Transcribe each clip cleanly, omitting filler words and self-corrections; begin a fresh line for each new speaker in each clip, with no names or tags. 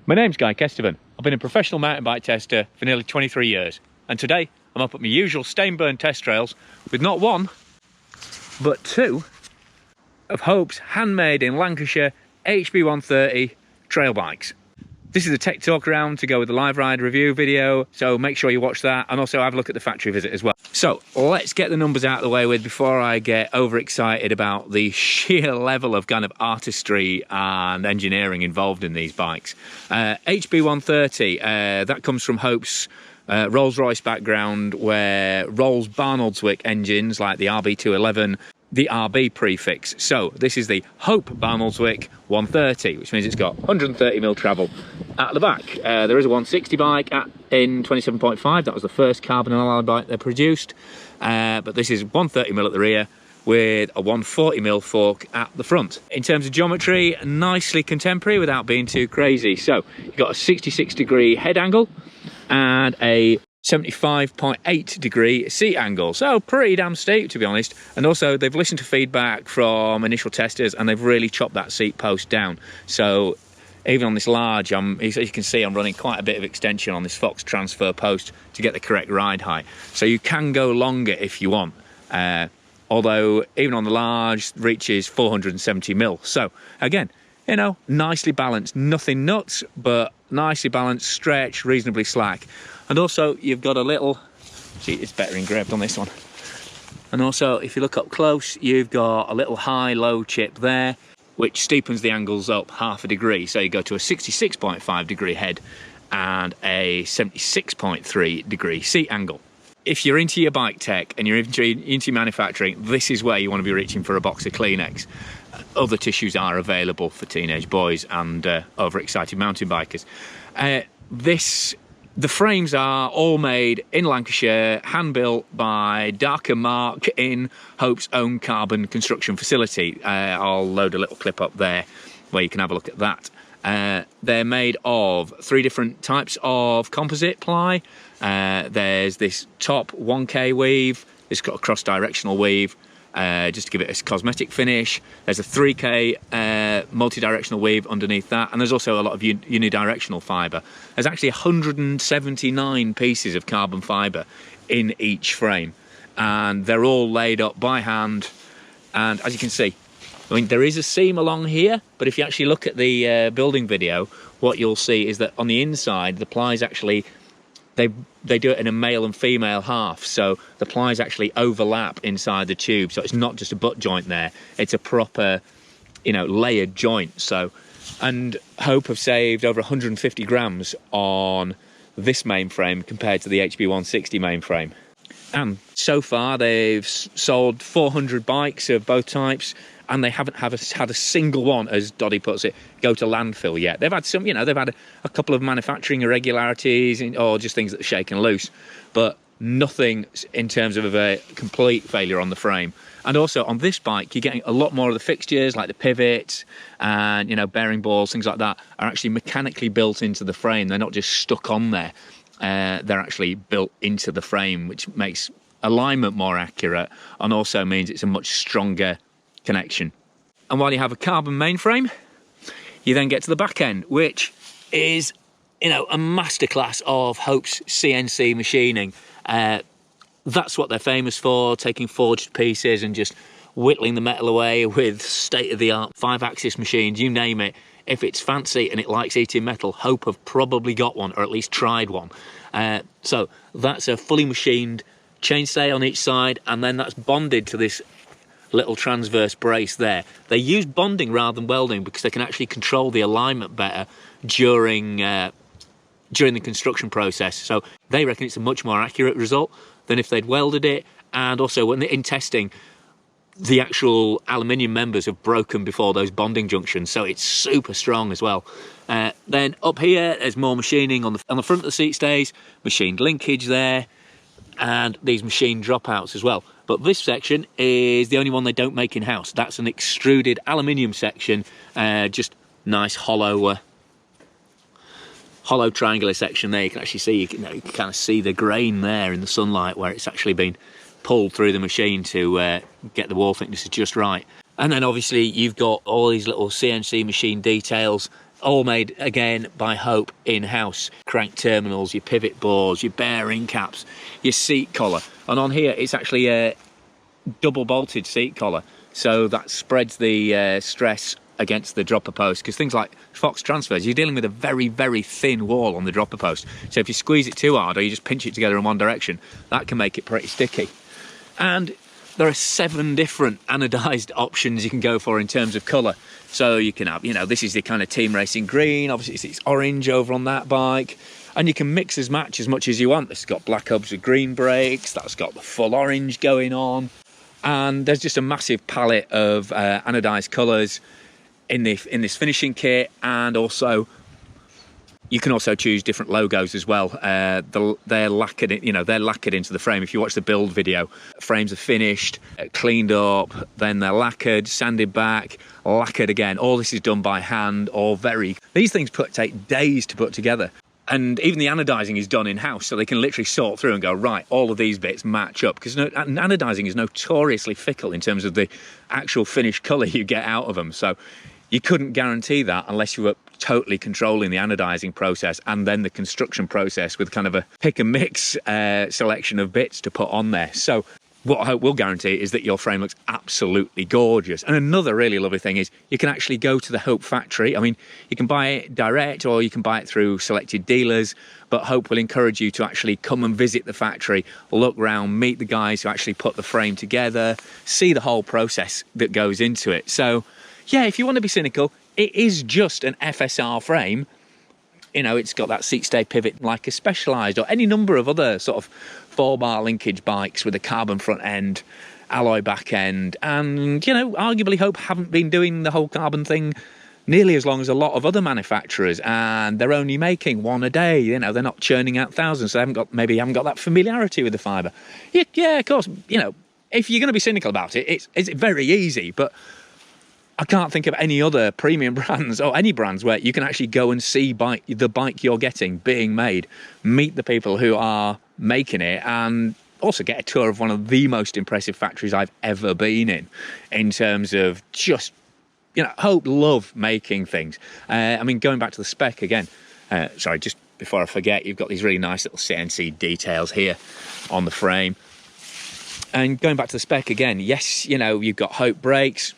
My name's GuyKesTV. I've been a professional mountain bike tester for nearly 23 years, and today I'm up at my usual Stainburn test trails with not one, but two of Hope's handmade in Lancashire HB130 trail bikes. This is a tech talk round to go with the live ride review video, so make sure you watch that and also have a look at the factory visit as well. So let's get the numbers out of the way with before I get overexcited about the sheer level of kind of artistry and engineering involved in these bikes. HB130, that comes from Hope's Rolls-Royce background, where Rolls Barnoldswick engines like the RB211, the RB prefix. So this is the Hope Barnoldswick 130, which means it's got 130mm travel at the back. There is a 160 bike in 27.5. That was the first carbon alloy bike they produced. But this is 130mm at the rear with a 140mm fork at the front. In terms of geometry, nicely contemporary without being too crazy. So you've got a 66-degree head angle and a 75.8 degree seat angle, so pretty damn steep, to be honest. And also they've listened to feedback from initial testers and they've really chopped that seat post down. So even on this large, as you can see, I'm running quite a bit of extension on this Fox transfer post to get the correct ride height. So you can go longer if you want, although even on the large reaches 470mm. So again, you know, nicely balanced, nothing nuts, but nicely balanced, stretch, reasonably slack. And also you've got a little, see, it's better engraved on this one. And also if you look up close, you've got a little high-low chip there, which steepens the angles up half a degree. So you go to a 66.5 degree head and a 76.3 degree seat angle. If you're into your bike tech and you're into manufacturing, this is where you want to be reaching for a box of Kleenex. Other tissues are available for teenage boys and overexcited mountain bikers. The frames are all made in Lancashire, hand-built by Darker Mark in Hope's own carbon construction facility. I'll load a little clip up there where you can have a look at that. They're made of 3 different types of composite ply. There's this top 1K weave, it's got a cross-directional weave, just to give it a cosmetic finish. There's a 3K multi-directional weave underneath that, and there's also a lot of unidirectional fibre. There's actually 179 pieces of carbon fibre in each frame, and they're all laid up by hand. And as you can see, I mean, there is a seam along here, but if you actually look at the building video, what you'll see is that on the inside, the plies actually, they do it in a male and female half, so the plies actually overlap inside the tube, so it's not just a butt joint there, it's a proper, you know, layered joint. So, and Hope have saved over 150 grams on this mainframe compared to the HB160 mainframe. And so far they've sold 400 bikes of both types, and they haven't had a single one, as Doddy puts it, go to landfill yet. They've had some, you know, they've had a couple of manufacturing irregularities or just things that are shaken loose, but nothing in terms of a complete failure on the frame. And also on this bike, you're getting a lot more of the fixtures, like the pivots and, you know, bearing balls, things like that, are actually mechanically built into the frame. They're not just stuck on there. They're actually built into the frame, which makes alignment more accurate and also means it's a much stronger connection. And while you have a carbon mainframe, you then get to the back end, which is, you know, a masterclass of Hope's CNC machining. That's what they're famous for, taking forged pieces and just whittling the metal away with state-of-the-art 5-axis machines, you name it. If it's fancy and it likes eating metal, Hope have probably got one, or at least tried one. So that's a fully machined chainstay on each side, and then that's bonded to this little transverse brace there. They use bonding rather than welding because they can actually control the alignment better during the construction process. So they reckon it's a much more accurate result than if they'd welded it. And also when in testing, the actual aluminium members have broken before those bonding junctions, so it's super strong as well. Then up here, there's more machining on the front of the seat stays, machined linkage there, and these machined dropouts as well. But this section is the only one they don't make in-house. That's an extruded aluminium section, just nice hollow triangular section there. You can actually see, you can kind of see the grain there in the sunlight where it's actually been pulled through the machine to get the wall thicknesses just right. And then obviously you've got all these little CNC machine details all made again by Hope in-house. Crank terminals, your pivot bores, your bearing caps, your seat collar, and on here it's actually a double bolted seat collar, so that spreads the stress against the dropper post, because things like Fox transfers, you're dealing with a very, very thin wall on the dropper post, so if you squeeze it too hard or you just pinch it together in one direction, that can make it pretty sticky. And there are 7 different anodized options you can go for in terms of colour. So you can have, you know, this is the kind of team racing green, obviously it's orange over on that bike, and you can mix as match as much as you want. This has got black hubs with green brakes, that's got the full orange going on, and there's just a massive palette of anodized colours in this finishing kit. And also you can also choose different logos as well. They're lacquered, they're lacquered into the frame. If you watch the build video, frames are finished, cleaned up, then they're lacquered, sanded back, lacquered again. All this is done by hand, or these things take days to put together. And even the anodizing is done in-house, so they can literally sort through and go, right, all of these bits match up. Because anodizing is notoriously fickle in terms of the actual finished colour you get out of them. So you couldn't guarantee that unless you were totally controlling the anodizing process and then the construction process with kind of a pick and mix selection of bits to put on there. So what I hope will guarantee is that your frame looks absolutely gorgeous. And another really lovely thing is you can actually go to the Hope factory. I mean, you can buy it direct or you can buy it through selected dealers, but Hope will encourage you to actually come and visit the factory, look around, meet the guys who actually put the frame together, see the whole process that goes into it. So yeah, if you want to be cynical, it is just an FSR frame. You know, it's got that seat stay pivot like a Specialized or any number of other sort of 4-bar linkage bikes with a carbon front end, alloy back end, and, you know, arguably Hope haven't been doing the whole carbon thing nearly as long as a lot of other manufacturers, and they're only making one a day. You know, they're not churning out thousands, so they maybe haven't got that familiarity with the fibre. Yeah, of course, you know, if you're going to be cynical about it, it's very easy, but I can't think of any other premium brands or any brands where you can actually go and see the bike you're getting being made, meet the people who are making it, and also get a tour of one of the most impressive factories I've ever been in terms of just, you know, Hope love making things. I mean, going back to the spec again, sorry, just before I forget, you've got these really nice little CNC details here on the frame. And going back to the spec again, yes, you know, you've got Hope brakes.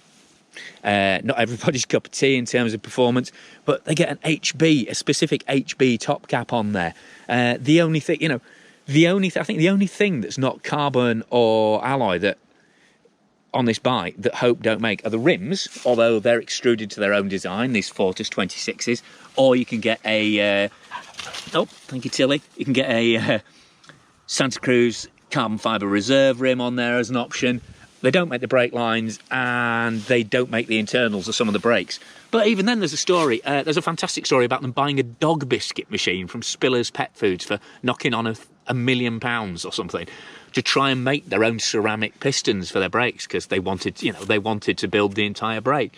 Not everybody's cup of tea in terms of performance, but they get an HB, a specific HB top cap on there. The only thing, you know, I think the only thing that's not carbon or alloy that on this bike that Hope don't make are the rims, although they're extruded to their own design, these Fortis 26s, or you can get a, oh, thank you, Tilly, you can get a Santa Cruz carbon fibre reserve rim on there as an option. They don't make the brake lines, and they don't make the internals of some of the brakes. But even then, there's a story. There's a fantastic story about them buying a dog biscuit machine from Spiller's Pet Foods for knocking on £1 million or something to try and make their own ceramic pistons for their brakes, because they wanted, you know, they wanted to build the entire brake.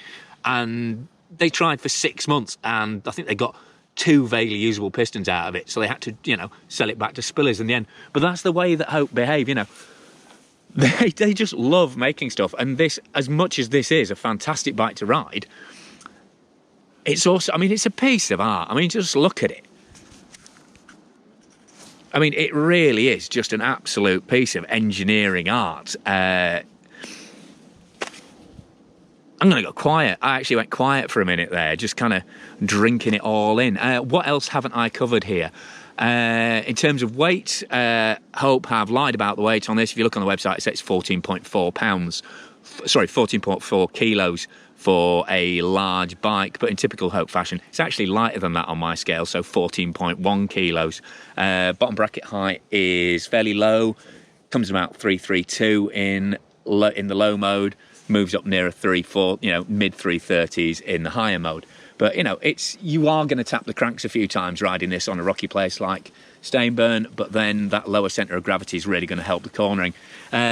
And they tried for 6 months, and I think they got 2 vaguely usable pistons out of it. So they had to, you know, sell it back to Spiller's in the end. But that's the way that Hope behave, you know. They just love making stuff, and this, as much as this is a fantastic bike to ride, it's also, I mean, it's a piece of art. I mean, just look at it. I mean, it really is just an absolute piece of engineering art. I'm going to go quiet. I actually went quiet for a minute there, just kind of drinking it all in. What else haven't I covered here? In terms of weight, Hope have lied about the weight on this. If you look on the website, it says 14.4 pounds. Sorry, 14.4 kilos for a large bike. But in typical Hope fashion, it's actually lighter than that on my scale, so 14.1 kilos. Bottom bracket height is fairly low. Comes about 332 in the low mode. Moves up nearer 3.4, you know, mid 330s in the higher mode. But, you know, you are going to tap the cranks a few times riding this on a rocky place like Stainburn, but then that lower centre of gravity is really going to help the cornering.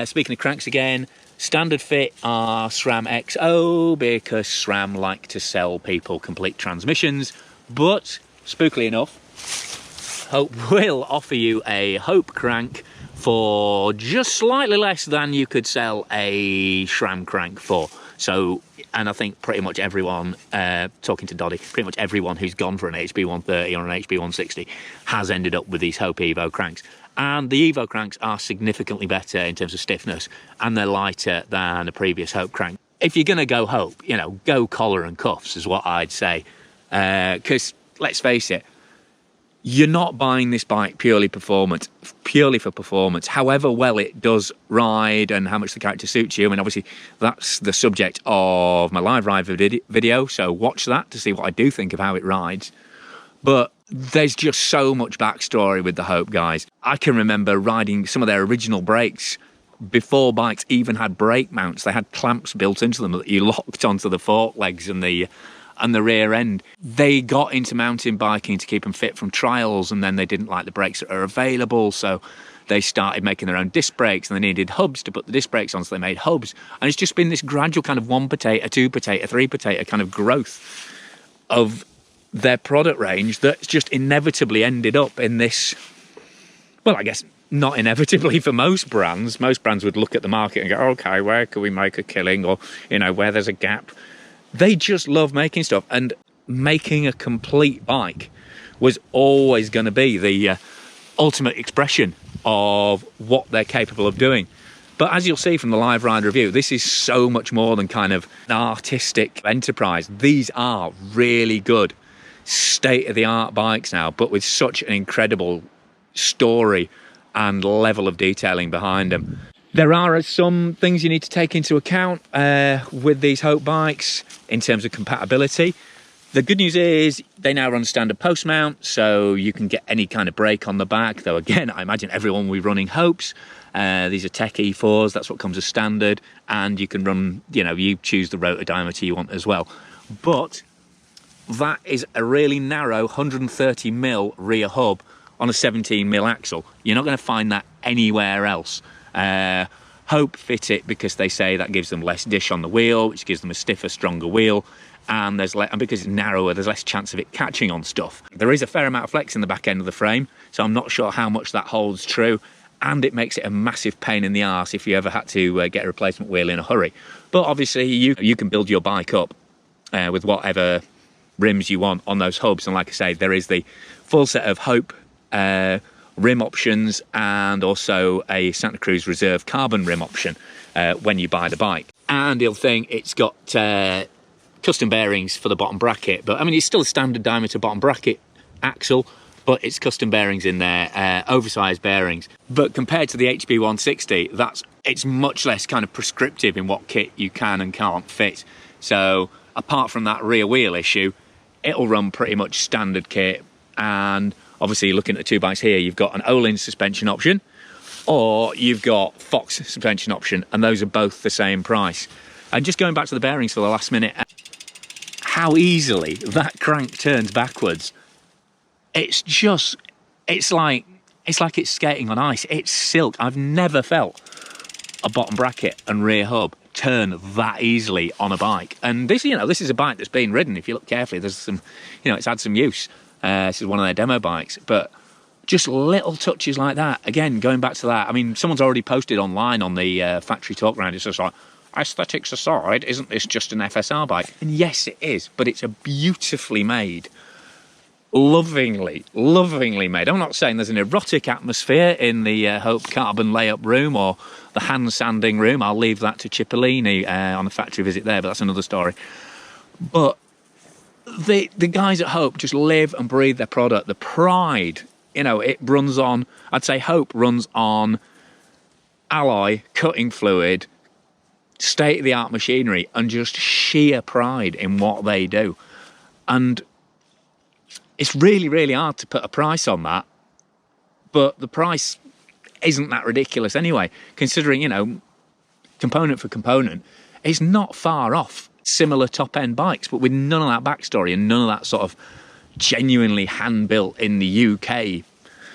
Speaking of cranks again, standard fit are SRAM XO, because SRAM like to sell people complete transmissions. But, spookily enough, Hope will offer you a Hope crank for just slightly less than you could sell a SRAM crank for. So, and I think pretty much everyone, talking to Doddy, pretty much everyone who's gone for an HB130 or an HB160 has ended up with these Hope Evo cranks. And the Evo cranks are significantly better in terms of stiffness, and they're lighter than a previous Hope crank. If you're going to go Hope, you know, go collar and cuffs is what I'd say. Because, let's face it, you're not buying this bike purely for performance, however well it does ride and how much the character suits you. I mean, obviously, that's the subject of my live ride video, so watch that to see what I do think of how it rides. But there's just so much backstory with the Hope guys. I can remember riding some of their original brakes before bikes even had brake mounts. They had clamps built into them that you locked onto the fork legs and the rear end. They got into mountain biking to keep them fit from trials, and then they didn't like the brakes that are available, so they started making their own disc brakes, and they needed hubs to put the disc brakes on, so they made hubs. And it's just been this gradual kind of 1 potato, 2 potato, 3 potato kind of growth of their product range that's just inevitably ended up in this, well, I guess not inevitably for most brands. Most brands would look at the market and go, okay, where can we make a killing, or, you know, where there's a gap. They just love making stuff, and making a complete bike was always going to be the ultimate expression of what they're capable of doing. But as you'll see from the live ride review, this is so much more than kind of an artistic enterprise. These are really good state-of-the-art bikes now, but with such an incredible story and level of detailing behind them. There are some things you need to take into account with these Hope bikes in terms of compatibility. The good news is they now run standard post mount, so you can get any kind of brake on the back, though again, I imagine everyone will be running Hopes. These are Tech E4s, that's what comes as standard, and you can run, you know, you choose the rotor diameter you want as well. But that is a really narrow 130mm rear hub on a 17mm axle. You're not going to find that anywhere else. Hope fit it because they say that gives them less dish on the wheel, which gives them a stiffer, stronger wheel, and and because it's narrower, there's less chance of it catching on stuff. There is a fair amount of flex in the back end of the frame, so I'm not sure how much that holds true, and it makes it a massive pain in the arse if you ever had to get a replacement wheel in a hurry. But obviously you can build your bike up with whatever rims you want on those hubs, and like I say, there is the full set of Hope rim options and also a Santa Cruz Reserve carbon rim option when you buy the bike. And the other thing, it's got custom bearings for the bottom bracket, but I mean, it's still a standard diameter bottom bracket axle, but it's custom bearings in there, oversized bearings. But compared to the HB160, it's much less kind of prescriptive in what kit you can and can't fit. So apart from that rear wheel issue, it'll run pretty much standard kit. And obviously, looking at the two bikes here, you've got an Olin suspension option, or you've got Fox suspension option, and those are both the same price. And just going back to the bearings for the last minute, how easily that crank turns backwards. It's like it's skating on ice. It's silk. I've never felt a bottom bracket and rear hub turn that easily on a bike. And this, you know, this is a bike that's been ridden. If you look carefully, there's some, you know, it's had some use. This is one of their demo bikes, but just little touches like that. Again, going back to that, I mean, someone's already posted online on the factory talk round. It's just like, aesthetics aside, isn't this just an FSR bike? And yes, it is, but it's a beautifully made, lovingly made. I'm not saying there's an erotic atmosphere in the Hope carbon layup room or the hand sanding room. I'll leave that to Cipollini on a factory visit there, but that's another story. But the guys at Hope just live and breathe their product. The pride, you know, it runs on, I'd say Hope runs on alloy, cutting fluid, state-of-the-art machinery, and just sheer pride in what they do. And it's really, really hard to put a price on that, but the price isn't that ridiculous anyway, considering, you know, component for component, it's not far off similar top-end bikes, but with none of that backstory and none of that sort of genuinely hand-built in the UK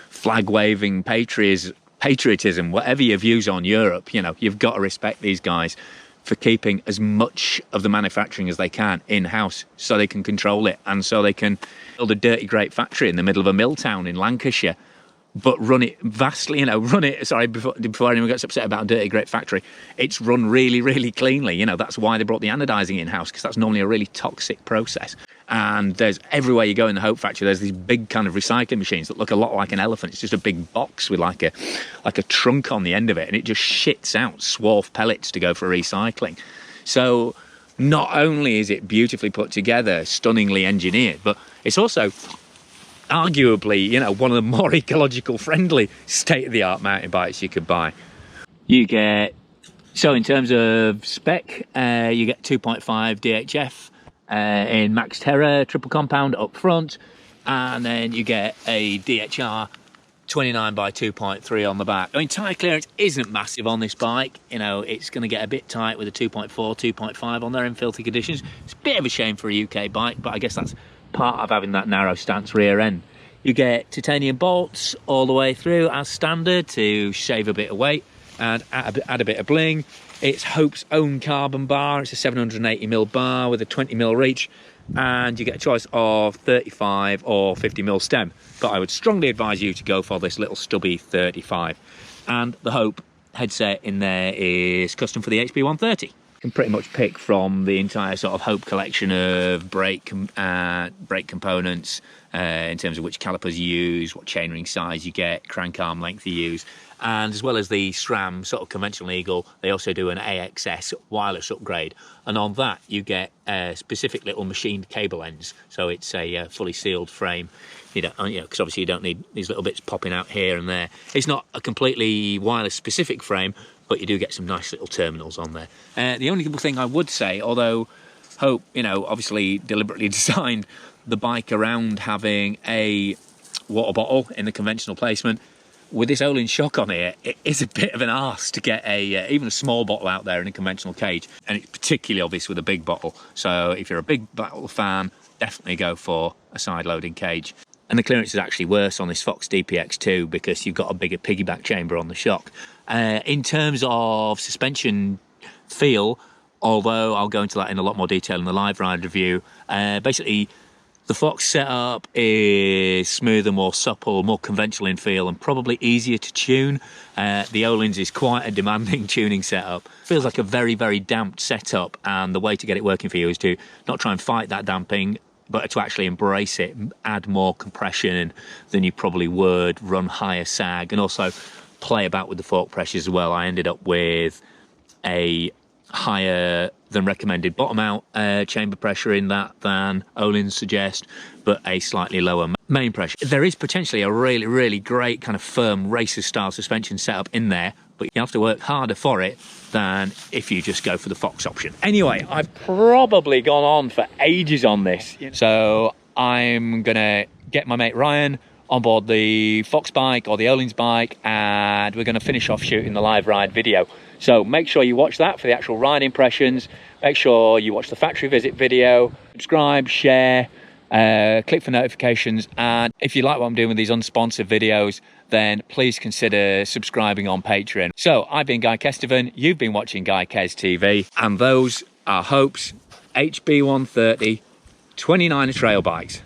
flag-waving patriotism, whatever your views on Europe, you know, you've got to respect these guys for keeping as much of the manufacturing as they can in-house so they can control it and so they can build a dirty great factory in the middle of a mill town in Lancashire but run it vastly, you know, before anyone gets upset about a dirty great factory, it's run really, really cleanly. You know, that's why they brought the anodizing in-house, because that's normally a really toxic process. And there's, everywhere you go in the Hope factory, there's these big kind of recycling machines that look a lot like an elephant. It's just a big box with like a trunk on the end of it, and it just shits out swarf pellets to go for recycling. So not only is it beautifully put together, stunningly engineered, but it's also arguably, you know, one of the more ecological friendly state-of-the-art mountain bikes you could buy. You get, so in terms of spec, you get 2.5 DHF in Max Terra triple compound up front, and then you get a DHR 29 by 2.3 on the back. I mean, tyre clearance isn't massive on this bike. You know, it's going to get a bit tight with a 2.4, 2.5 on there in filthy conditions. It's a bit of a shame for a UK bike, but I guess that's part of having that narrow stance rear end. You get titanium bolts all the way through as standard to shave a bit of weight and add a bit of bling. It's Hope's own carbon bar. It's a 780mm bar with a 20mm reach, and you get a choice of 35 or 50mm stem, but I would strongly advise you to go for this little stubby 35. And the Hope headset in there is custom for the HB130. Can pretty much pick from the entire sort of Hope collection of brake components, in terms of which calipers you use, what chainring size you get, crank arm length you use, and as well as the SRAM sort of conventional Eagle, they also do an AXS wireless upgrade, and on that you get specific little machined cable ends, so it's a fully sealed frame. You know, because obviously you don't need these little bits popping out here and there. It's not a completely wireless specific frame, but you do get some nice little terminals on there. The only thing I would say, although Hope, you know, obviously deliberately designed the bike around having a water bottle in the conventional placement, with this Olin shock on here, it is a bit of an arse to get even a small bottle out there in a conventional cage, and it's particularly obvious with a big bottle. So if you're a big bottle fan, definitely go for a side loading cage. And the clearance is actually worse on this Fox DPX2 because you've got a bigger piggyback chamber on the shock. In terms of suspension feel, although I'll go into that in a lot more detail in the live ride review, basically the Fox setup is smoother, more supple, more conventional in feel, and probably easier to tune. The Olin's is quite a demanding tuning setup. Feels like a very, very damped setup, and the way to get it working for you is to not try and fight that damping, but to actually embrace it, add more compression than you probably would, run higher sag, and also play about with the fork pressures as well. I ended up with a higher than recommended bottom out chamber pressure in that than Olin's suggest, but a slightly lower main pressure. There is potentially a really, really great kind of firm racer style suspension setup in there, but you have to work harder for it than if you just go for the Fox option. Anyway, I've probably gone on for ages on this, so I'm gonna get my mate Ryan on board the Fox bike or the Olin's bike, and we're gonna finish off shooting the live ride video. So make sure you watch that for the actual ride impressions. Make sure you watch the factory visit video, subscribe, share, click for notifications, and if you like what I'm doing with these unsponsored videos, then please consider subscribing on Patreon. So I've been GuyKesTV, you've been watching GuyKesTV, and those are Hope's HB130 29er trail bikes.